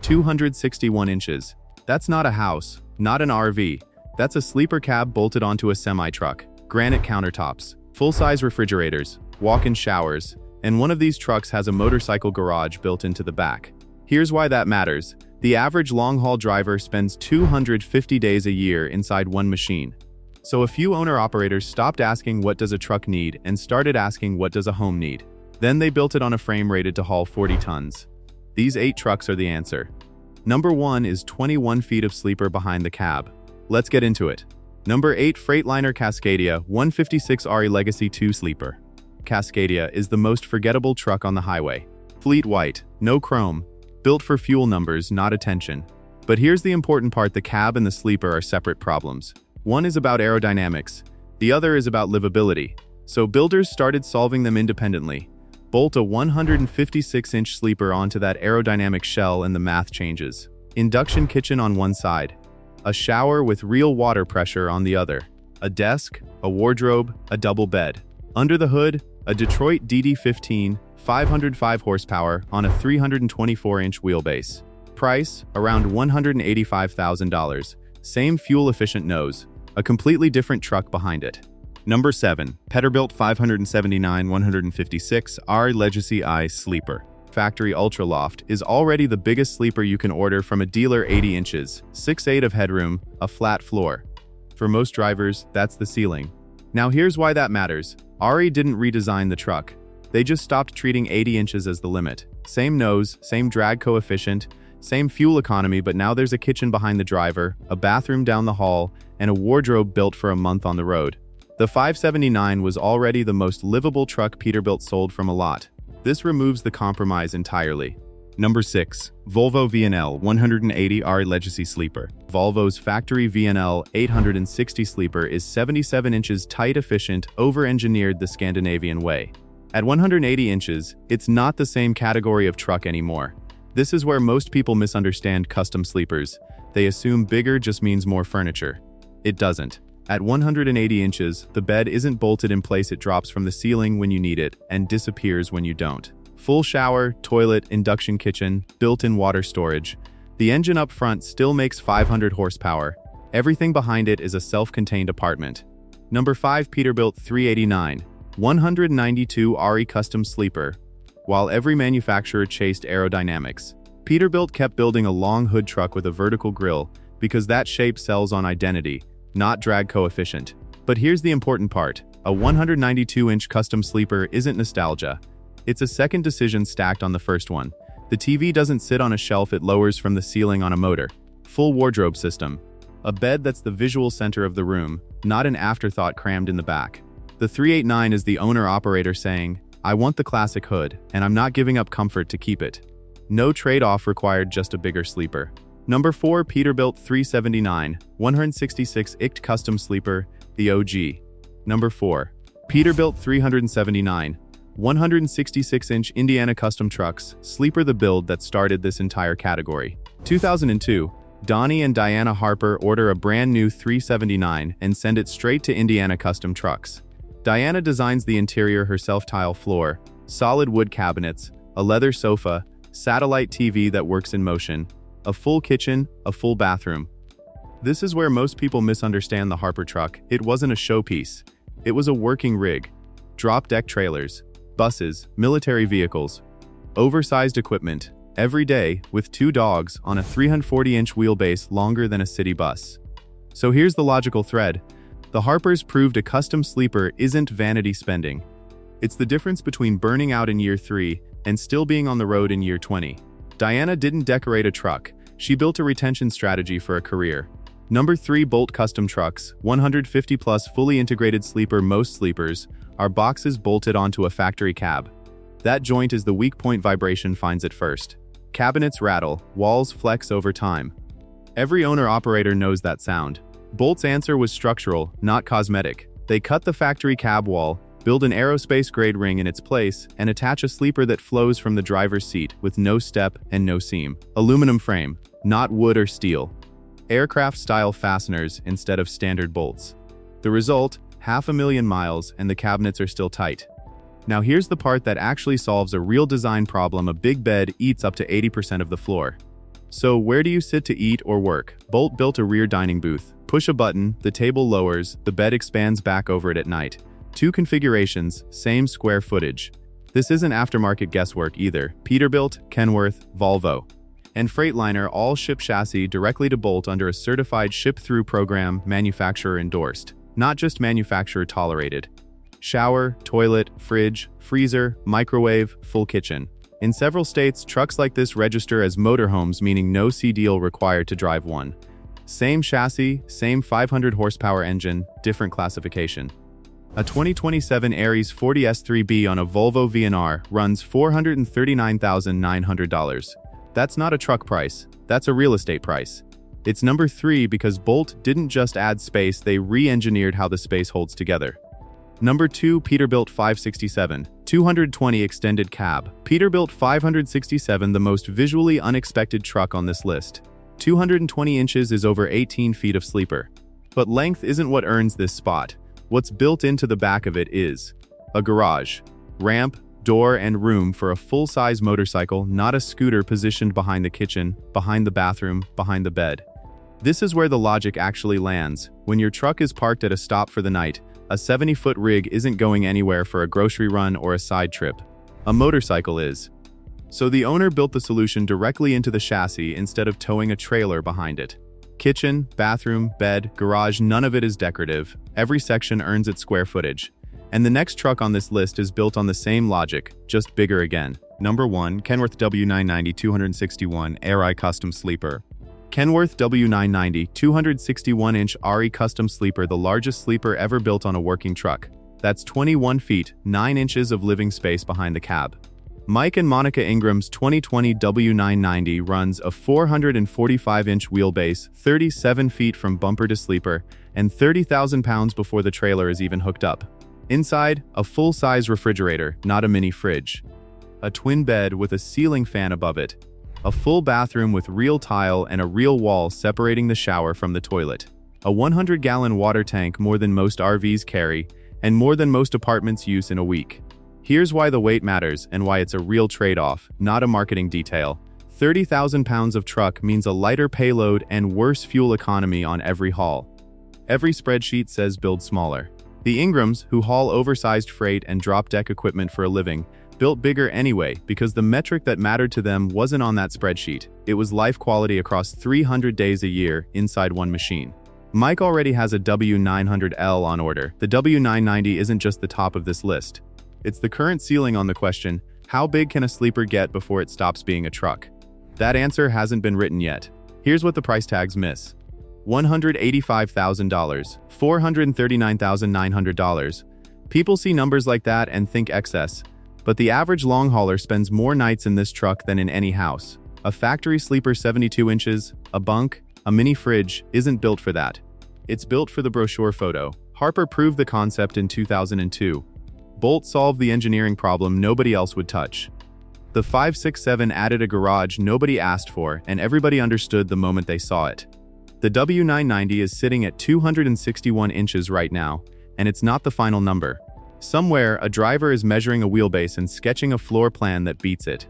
261 inches. That's not a house, not an RV. That's a sleeper cab bolted onto a semi-truck. Granite countertops, full-size refrigerators, walk-in showers, and one of these trucks has a motorcycle garage built into the back. Here's why that matters. The average long-haul driver spends 250 days a year inside one machine. So a few owner-operators stopped asking what does a truck need and started asking what does a home need. Then they built it on a frame rated to haul 40 tons. These 8 trucks are the answer. Number 1 is 21 feet of sleeper behind the cab. Let's get into it. Number 8, Freightliner Cascadia 156 RE Legacy 2 Sleeper. Cascadia is the most forgettable truck on the highway. Fleet white, no chrome, built for fuel numbers, not attention. But here's the important part: the cab and the sleeper are separate problems. One is about aerodynamics, the other is about livability. So builders started solving them independently. Bolt a 156-inch sleeper onto that aerodynamic shell and the math changes. Induction kitchen on one side, a shower with real water pressure on the other, a desk, a wardrobe, a double bed. Under the hood, a Detroit DD15, 505 horsepower on a 324-inch wheelbase. Price, around $185,000. Same fuel-efficient nose, a completely different truck behind it. Number 7, Peterbilt 579-156 R Legacy I Sleeper. Factory Ultra Loft is already the biggest sleeper you can order from a dealer. 80 inches, 6'8" of headroom, a flat floor. For most drivers, that's the ceiling. Now here's why that matters. RE didn't redesign the truck. They just stopped treating 80 inches as the limit. Same nose, same drag coefficient, same fuel economy, but now there's a kitchen behind the driver, a bathroom down the hall, and a wardrobe built for a month on the road. The 579 was already the most livable truck Peterbilt sold from a lot. This removes the compromise entirely. Number 6, Volvo VNL 180 R Legacy Sleeper. Volvo's factory VNL 860 Sleeper is 77 inches tight, efficient, over-engineered the Scandinavian way. At 180 inches, it's not the same category of truck anymore. This is where most people misunderstand custom sleepers. They assume bigger just means more furniture. It doesn't. At 180 inches, the bed isn't bolted in place, it drops from the ceiling when you need it and disappears when you don't. Full shower, toilet, induction kitchen, built-in water storage. The engine up front still makes 500 horsepower. Everything behind it is a self-contained apartment. Number 5, Peterbilt 389, 192 RE Custom Sleeper. While every manufacturer chased aerodynamics, Peterbilt kept building a long hood truck with a vertical grille because that shape sells on identity, not drag coefficient. But here's the important part. A 192-inch custom sleeper isn't nostalgia. It's a second decision stacked on the first one. The TV doesn't sit on a shelf, it lowers from the ceiling on a motor. Full wardrobe system. A bed that's the visual center of the room, not an afterthought crammed in the back. The 389 is the owner-operator saying, I want the classic hood, and I'm not giving up comfort to keep it. No trade-off required, just a bigger sleeper. Number 4, Peterbilt 379, 166 ICT Custom Sleeper, the OG. Number 4, Peterbilt 379, 166-inch Indiana Custom Trucks, Sleeper, the build that started this entire category. 2002, Donnie and Diana Harper order a brand new 379 and send it straight to Indiana Custom Trucks. Diana designs the interior herself: tile floor, solid wood cabinets, a leather sofa, satellite TV that works in motion, a full kitchen, a full bathroom. This is where most people misunderstand the Harper truck. It wasn't a showpiece. It was a working rig. Drop deck trailers, buses, military vehicles, oversized equipment, every day with 2 dogs on a 340-inch wheelbase longer than a city bus. So here's the logical thread. The Harpers proved a custom sleeper isn't vanity spending. It's the difference between burning out in year 3 and still being on the road in year 20. Diana didn't decorate a truck. She built a retention strategy for a career. Number 3, Bolt Custom Trucks, 150-plus fully integrated sleeper. Most sleepers are boxes bolted onto a factory cab. That joint is the weak point vibration finds it first. Cabinets rattle, walls flex over time. Every owner-operator knows that sound. Bolt's answer was structural, not cosmetic. They cut the factory cab wall, build an aerospace-grade ring in its place, and attach a sleeper that flows from the driver's seat with no step and no seam. Aluminum frame, not wood or steel. Aircraft-style fasteners instead of standard bolts. The result, 500,000 miles and the cabinets are still tight. Now here's the part that actually solves a real design problem. A big bed eats up to 80% of the floor. So where do you sit to eat or work? Bolt built a rear dining booth. Push a button, the table lowers, the bed expands back over it at night. 2 configurations, same square footage. This isn't aftermarket guesswork either. Peterbilt, Kenworth, Volvo, and Freightliner all ship chassis directly to Bolt under a certified ship-through program, manufacturer endorsed, not just manufacturer tolerated. Shower, toilet, fridge, freezer, microwave, full kitchen. In several states, trucks like this register as motorhomes, meaning no CDL required to drive one. Same chassis, same 500 horsepower engine, different classification. A 2027 Aries 40 S3B on a Volvo VNR runs $439,900. That's not a truck price, that's a real estate price. It's number 3 because Bolt didn't just add space, they re-engineered how the space holds together. Number 2, Peterbilt 567, 220 extended cab. Peterbilt 567, the most visually unexpected truck on this list. 220 inches is over 18 feet of sleeper. But length isn't what earns this spot. What's built into the back of it is a garage, ramp, door, and room for a full-size motorcycle, not a scooter positioned behind the kitchen, behind the bathroom, behind the bed. This is where the logic actually lands. When your truck is parked at a stop for the night, a 70-foot rig isn't going anywhere for a grocery run or a side trip. A motorcycle is. So the owner built the solution directly into the chassis instead of towing a trailer behind it. Kitchen, bathroom, bed, garage, none of it is decorative. Every section earns its square footage. And the next truck on this list is built on the same logic, just bigger again. Number 1, Kenworth W990 261 RI Custom Sleeper. Kenworth W990 261-inch RE Custom Sleeper, the largest sleeper ever built on a working truck. That's 21 feet, 9 inches of living space behind the cab. Mike and Monica Ingram's 2020 W990 runs a 445-inch wheelbase, 37 feet from bumper to sleeper, and 30,000 pounds before the trailer is even hooked up. Inside, a full-size refrigerator, not a mini fridge. A twin bed with a ceiling fan above it. A full bathroom with real tile and a real wall separating the shower from the toilet. A 100-gallon water tank, more than most RVs carry, and more than most apartments use in a week. Here's why the weight matters and why it's a real trade-off, not a marketing detail. 30,000 pounds of truck means a lighter payload and worse fuel economy on every haul. Every spreadsheet says build smaller. The Ingrams, who haul oversized freight and drop deck equipment for a living, built bigger anyway because the metric that mattered to them wasn't on that spreadsheet. It was life quality across 300 days a year inside one machine. Mike already has a W900L on order. The W990 isn't just the top of this list. It's the current ceiling on the question, how big can a sleeper get before it stops being a truck? That answer hasn't been written yet. Here's what the price tags miss. $185,000, $439,900. People see numbers like that and think excess. But the average long hauler spends more nights in this truck than in any house. A factory sleeper 72 inches, a bunk, a mini fridge isn't built for that. It's built for the brochure photo. Harper proved the concept in 2002. Bolt solved the engineering problem nobody else would touch. The 567 added a garage nobody asked for, and everybody understood the moment they saw it. The W990 is sitting at 261 inches right now, and it's not the final number. Somewhere, a driver is measuring a wheelbase and sketching a floor plan that beats it.